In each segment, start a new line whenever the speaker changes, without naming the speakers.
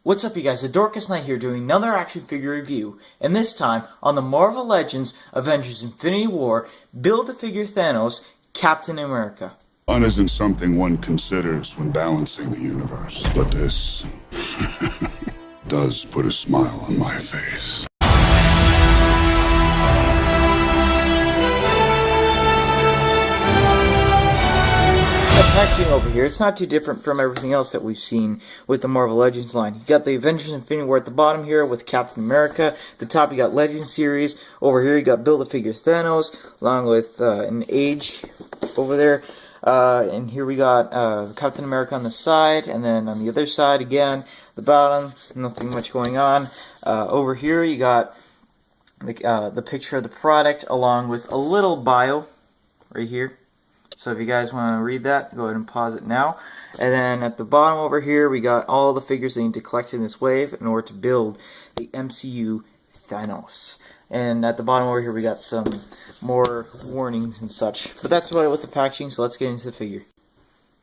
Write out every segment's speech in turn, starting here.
What's up, you guys? The Dorcas Knight here doing another action figure review, and this time on the Marvel Legends Avengers Infinity War Build-A-Figure Thanos Captain America.
Fun isn't something one considers when balancing the universe, but this does put a smile on my face.
Packaging over here, it's not too different from everything else that we've seen with the Marvel Legends line. You got the Avengers Infinity War at the bottom here with Captain America. At the top you got Legends series. Over here you got Build-A-Figure Thanos, along with an Age over there. And here we got Captain America on the side, and then on the other side again, the bottom, nothing much going on. Over here you got the picture of the product along with a little bio right here. So if you guys want to read that, go ahead and pause it now. And then at the bottom over here, we got all the figures they need to collect in this wave in order to build the MCU Thanos. And at the bottom over here, we got some more warnings and such. But that's about it with the packaging, so let's get into the figure.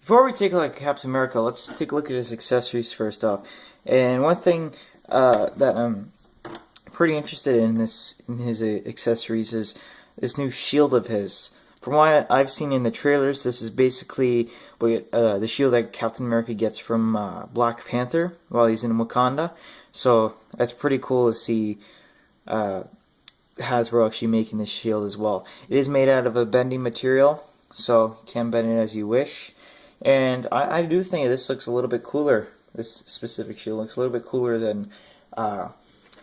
Before we take a look at Captain America, let's take a look at his accessories first off. And one thing that I'm pretty interested in his accessories is this new shield of his. From what I've seen in the trailers, this is basically the shield that Captain America gets from Black Panther while he's in Wakanda. So that's pretty cool to see Hasbro actually making this shield as well. It is made out of a bending material, so you can bend it as you wish. And I do think this looks a little bit cooler. This specific shield looks a little bit cooler than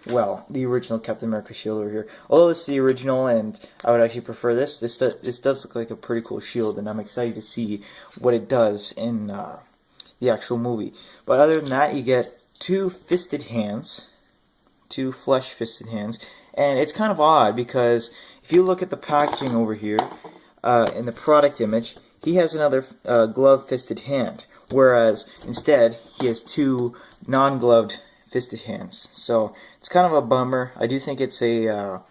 well, the original Captain America shield over here. Although this is the original, and I would actually prefer this. This does look like a pretty cool shield, and I'm excited to see what it does in the actual movie. But other than that, you get two fisted hands, two flesh-fisted hands, and it's kind of odd because if you look at the packaging over here in the product image, he has another glove-fisted hand, whereas instead he has two non-gloved fisted hands. So it's kind of a bummer. I do think it's a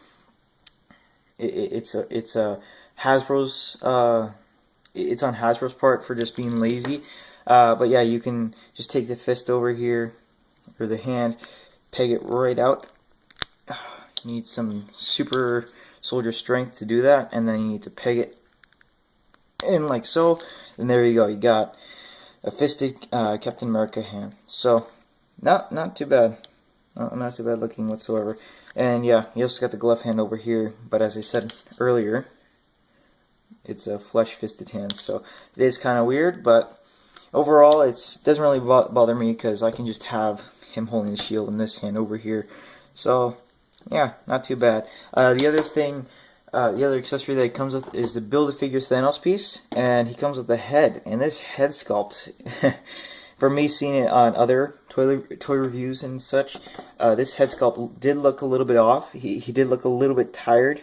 it's Hasbro's it's on Hasbro's part for just being lazy. But yeah, you can just take the fist over here or the hand, peg it right out. You need some super soldier strength to do that, and then you need to peg it in like so, and there you go. You got a fisted Captain America hand. So not too bad. Not too bad looking whatsoever. And yeah, you also got the glove hand over here, but as I said earlier, it's a flesh-fisted hand, so it is kind of weird, but overall it doesn't really bother me because I can just have him holding the shield in this hand over here. So yeah, not too bad. The other thing, the other accessory that it comes with is the Build-A-Figure Thanos piece, and he comes with the head, and this head sculpt for me seeing it on other toy reviews and such, this head sculpt did look a little bit off. He did look a little bit tired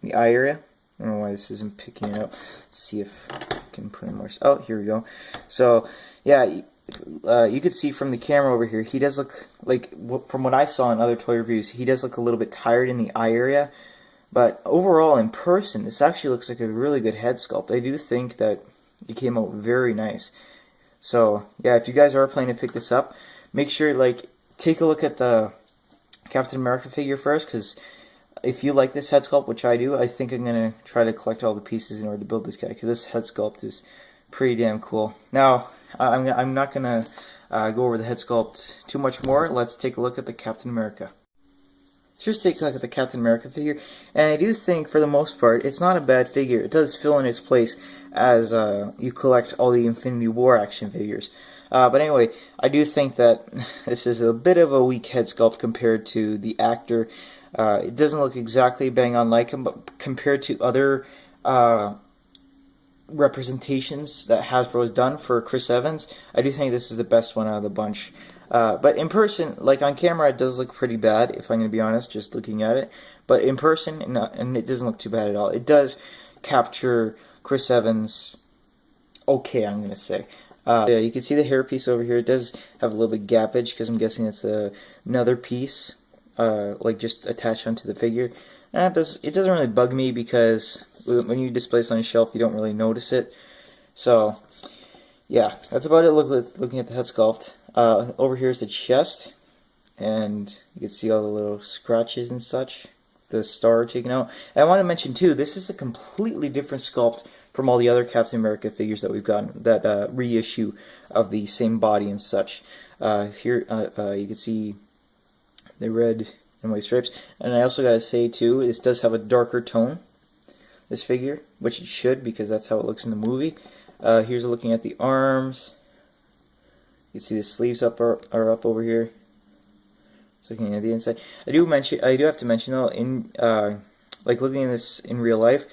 in the eye area. I don't know why this isn't picking it up. Let's see if I can put in more. Oh, here we go. So yeah, you could see from the camera over here, he does look like, from what I saw in other toy reviews, he does look a little bit tired in the eye area. But overall, in person, this actually looks like a really good head sculpt. I do think that it came out very nice. So yeah, if you guys are planning to pick this up, make sure take a look at the Captain America figure first, because if you like this head sculpt, which I do, I think I'm gonna try to collect all the pieces in order to build this guy, because this head sculpt is pretty damn cool. Now I'm not gonna go over the head sculpt too much more. Let's take a look at the Captain America. Let's just take a look at the Captain America figure, and I do think for the most part it's not a bad figure. It does fill in its place as you collect all the Infinity War action figures. But anyway, I do think that this is a bit of a weak head sculpt compared to the actor. It doesn't look exactly bang on like him, but compared to other representations that Hasbro has done for Chris Evans, I do think this is the best one out of the bunch. But in person, like on camera, it does look pretty bad, if I'm going to be honest, just looking at it. But in person, and it doesn't look too bad at all. It does capture Chris Evans okay, I'm going to say. Yeah, you can see the hairpiece over here. It does have a little bit gappage, because I'm guessing it's another piece, like just attached onto the figure. And it doesn't really bug me, because when you display this on a shelf, you don't really notice it. So yeah, that's about it. Looking at the head sculpt. Over here is the chest. and you can see all the little scratches and such, the star taken out. And I want to mention too, this is a completely different sculpt from all the other Captain America figures that we've gotten, that reissue of the same body and such. Here you can see the red and white stripes, and I also gotta say too, this does have a darker tone, this figure, which it should, because that's how it looks in the movie. Here's looking at the arms. You can see the sleeves are up over here. Looking at the inside, I do have to mention though, in like looking at this in real life,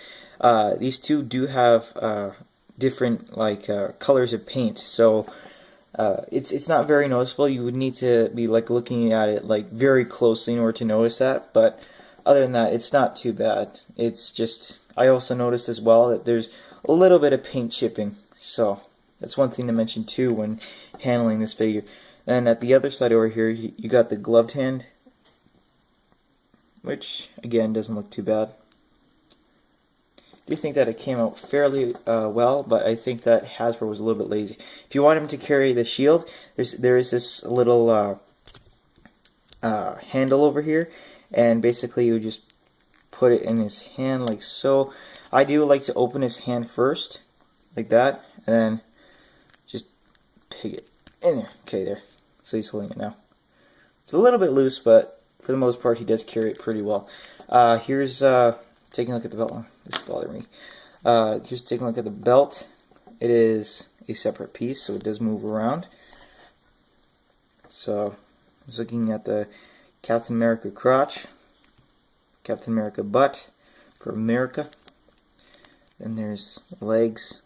these two do have different colors of paint, so it's not very noticeable. You would need to be like looking at it like very closely in order to notice that, but other than that, it's not too bad. It's just, I also noticed as well that there's a little bit of paint chipping, so that's one thing to mention too when handling this figure. And at the other side over here, you got the gloved hand, which again doesn't look too bad. I do think that it came out fairly well, but I think that Hasbro was a little bit lazy. If you want him to carry the shield, there is this little handle over here, and basically you just put it in his hand like so. I do like to open his hand first, like that, and then just peg it in there. Okay, there. So he's holding it now. It's a little bit loose, but for the most part, he does carry it pretty well. Here's taking a look at the belt. Oh, this is bothering me. Here's taking a look at the belt. It is a separate piece, so it does move around. So I was looking at the Captain America crotch, Captain America butt for America. Then there's legs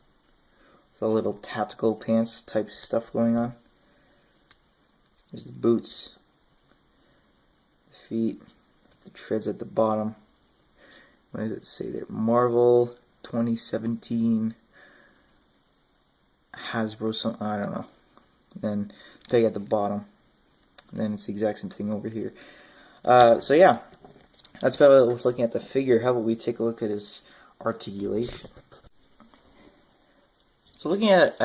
with a little tactical pants type stuff going on. There's the boots, the feet, the treads at the bottom. What does it say there? Marvel 2017 Hasbro something, I don't know. Then peg at the bottom. And then it's the exact same thing over here. So yeah, that's about it with looking at the figure. How about we take a look at his articulation? So looking at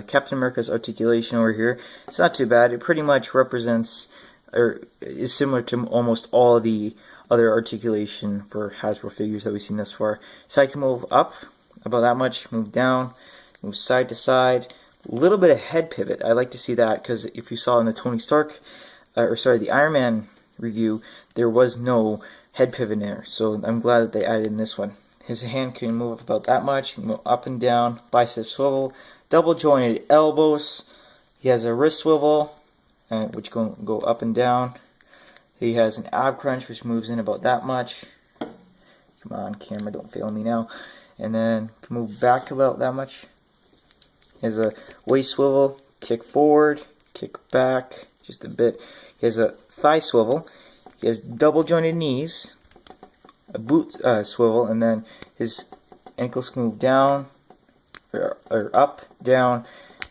Captain America's articulation over here, it's not too bad. It pretty much represents, or is similar to almost all of the other articulation for Hasbro figures that we've seen thus far. So I can move up about that much, move down, move side to side. A little bit of head pivot. I like to see that, because if you saw in the Tony Stark, the Iron Man review, there was no head pivot in there. So I'm glad that they added in this one. His hand can move about that much, move up and down, bicep swivel, double jointed elbows. He has a wrist swivel, which go up and down. He has an ab crunch, which moves in about that much. Come on, camera, don't fail me now. And then can move back about that much. He has a waist swivel, kick forward, kick back, just a bit. He has a thigh swivel. He has double jointed knees, a boot swivel, and then his ankles can move down, or up, down,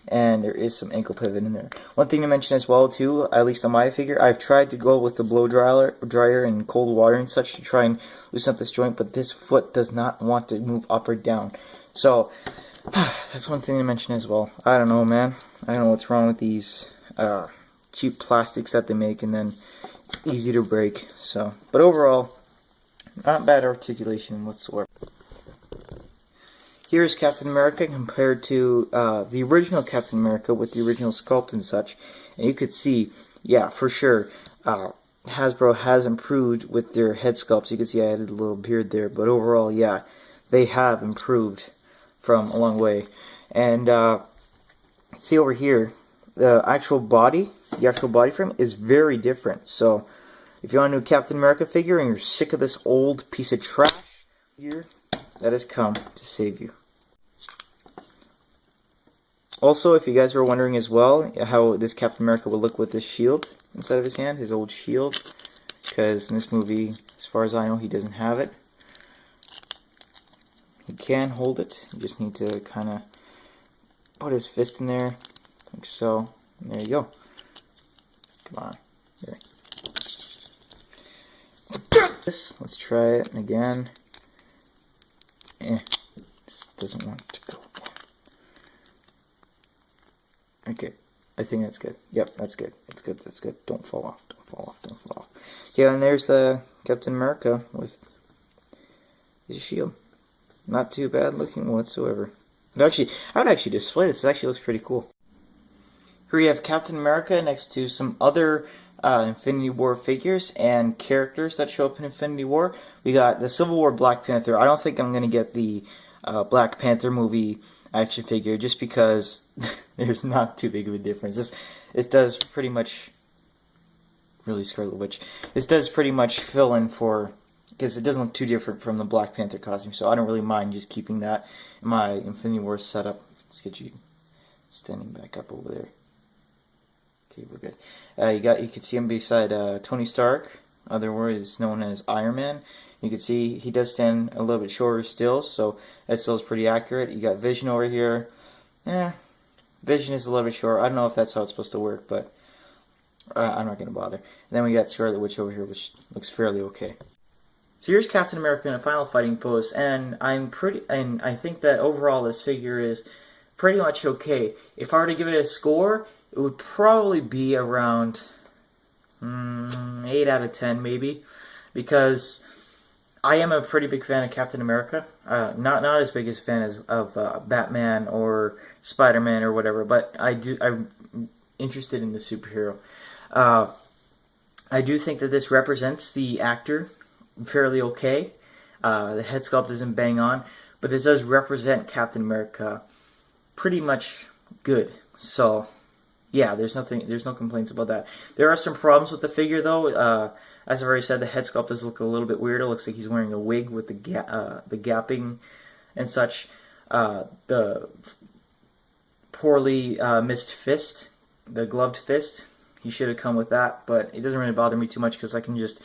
and there is some ankle pivot in there. One thing to mention as well too, at least on my figure, I've tried to go with the blow dryer and cold water and such to try and loosen up this joint, but this foot does not want to move up or down. So that's one thing to mention as well. I don't know, man. I don't know what's wrong with these cheap plastics that they make, and then it's easy to break. So, but overall, not bad articulation whatsoever. Here's Captain America compared to the original Captain America with the original sculpt and such. And you could see, yeah, for sure, Hasbro has improved with their head sculpts. You can see I added a little beard there. But overall, yeah, they have improved from a long way. And see over here, the actual body frame is very different. So if you want a new Captain America figure and you're sick of this old piece of trash here, that has come to save you. Also, if you guys were wondering as well how this Captain America would look with this shield inside of his hand, his old shield, because in this movie, as far as I know, he doesn't have it. He can hold it. You just need to kind of put his fist in there, like so. And there you go. Come on. Here. Let's try it again. This doesn't want to go. Okay, I think that's good. Yep, that's good. That's good. That's good. Don't fall off. fall off, don't fall off. Yeah, and there's the Captain America with his shield. Not too bad looking whatsoever. But actually, I would actually display this. It actually looks pretty cool. Here we have Captain America next to some other Infinity War figures and characters that show up in Infinity War. We got the Civil War Black Panther. I don't think I'm going to get the Black Panther movie action figure just because there's not too big of a difference. This does pretty much, really Scarlet Witch, this does pretty much fill in for, because it doesn't look too different from the Black Panther costume, so I don't really mind just keeping that in my Infinity War setup. Let's get you standing back up over there. Okay, we're good. You can see him beside Tony Stark, otherwise known as Iron Man. You can see he does stand a little bit shorter still, so that still is pretty accurate. You got Vision over here. Vision is a little bit short. I don't know if that's how it's supposed to work, but I'm not going to bother. And then we got Scarlet Witch over here, which looks fairly okay. So here's Captain America in a final fighting pose, and I think that overall this figure is pretty much okay. If I were to give it a score, it would probably be around 8 out of 10 maybe, because I am a pretty big fan of Captain America. Not as big as a fan of Batman or Spider-Man or whatever, but I'm interested in the superhero. I do think that this represents the actor fairly okay. The head sculpt isn't bang on, but this does represent Captain America pretty much good. So yeah, there's no complaints about that. There are some problems with the figure though. As I've already said, the head sculpt does look a little bit weird. It looks like he's wearing a wig with the gapping and such. The poorly missed fist, the gloved fist, he should have come with that, but it doesn't really bother me too much because I can just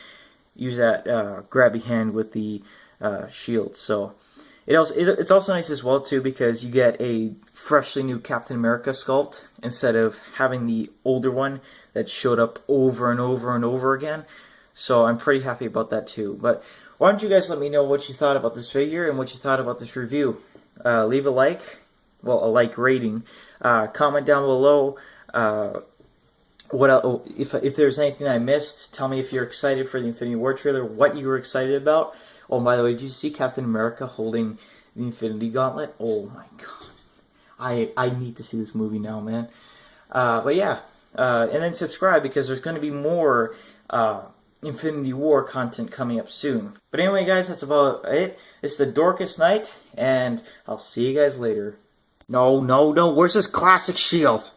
use that grabby hand with the shield. So it's also nice as well too because you get a freshly new Captain America sculpt instead of having the older one that showed up over and over and over again. So I'm pretty happy about that too. But why don't you guys let me know what you thought about this figure and what you thought about this review. Leave a like, well, a like rating. Comment down below if there's anything I missed. Tell me if you're excited for the Infinity War trailer, what you were excited about. Oh, and by the way, did you see Captain America holding the Infinity Gauntlet? Oh my god. I need to see this movie now, man. But yeah, and then subscribe because there's going to be more Infinity War content coming up soon. But anyway, guys, that's about it. It's the Dorcas Night, and I'll see you guys later. No, where's this classic shield?